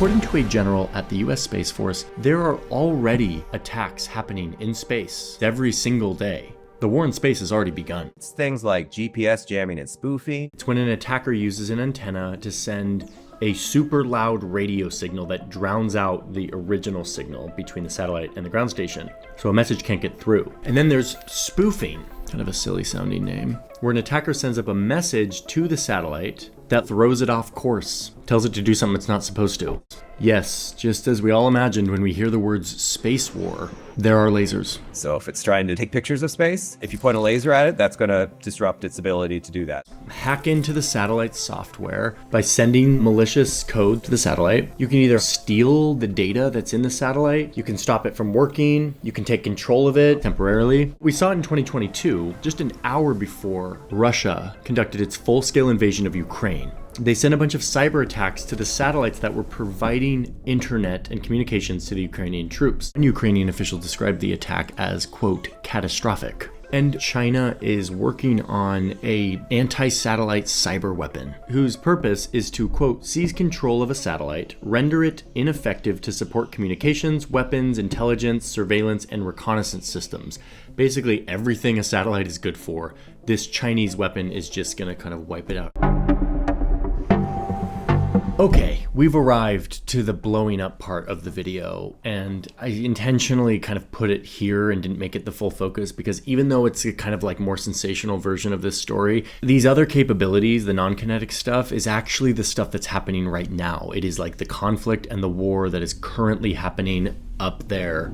According to a general at the US Space Force, there are already attacks happening in space every single day. The war in space has already begun. It's things like GPS jamming and spoofing. It's when an attacker uses an antenna to send a super loud radio signal that drowns out the original signal between the satellite and the ground station, so a message can't get through. And then there's spoofing, kind of a silly sounding name, where an attacker sends up a message to the satellite that throws it off course, tells it to do something it's not supposed to. Yes, just as we all imagined when we hear the words space war, there are lasers. So if it's trying to take pictures of space, if you point a laser at it, that's going to disrupt its ability to do that. Hack into the satellite software by sending malicious code to the satellite. You can either steal the data that's in the satellite, you can stop it from working, you can take control of it temporarily. We saw it in 2022, just an hour before Russia conducted its full-scale invasion of Ukraine. They sent a bunch of cyber attacks to the satellites that were providing internet and communications to the Ukrainian troops. One Ukrainian official described the attack as, quote, catastrophic. And China is working on a anti-satellite cyber weapon whose purpose is to, quote, seize control of a satellite, render it ineffective to support communications, weapons, intelligence, surveillance, and reconnaissance systems. Basically everything a satellite is good for, this Chinese weapon is just gonna kind of wipe it out. Okay, we've arrived to the blowing up part of the video, and I intentionally kind of put it here and didn't make it the full focus because even though it's a kind of like more sensational version of this story, these other capabilities, the non-kinetic stuff, is actually the stuff that's happening right now. It is like the conflict and the war that is currently happening up there,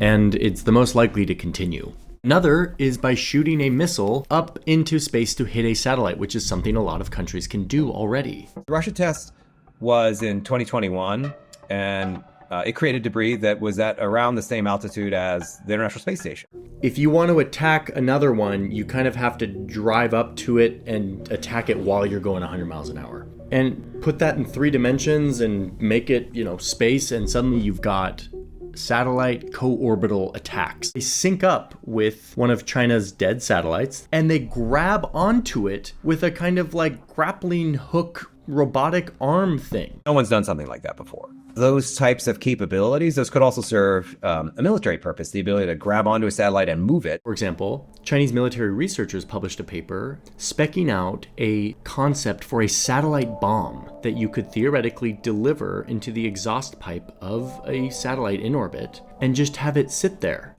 and it's the most likely to continue. Another is by shooting a missile up into space to hit a satellite, which is something a lot of countries can do already. The Russia test was in 2021, and it created debris that was at around the same altitude as the International Space Station. If you want to attack another one, you kind of have to drive up to it and attack it while you're going 100 miles an hour. And put that in 3 dimensions and make it, space, and suddenly you've got satellite co-orbital attacks. They sync up with one of China's dead satellites, and they grab onto it with a kind of like grappling hook robotic arm thing. No one's done something like that before. Those types of capabilities, those could also serve a military purpose, the ability to grab onto a satellite and move it. For example, Chinese military researchers published a paper specking out a concept for a satellite bomb that you could theoretically deliver into the exhaust pipe of a satellite in orbit and just have it sit there.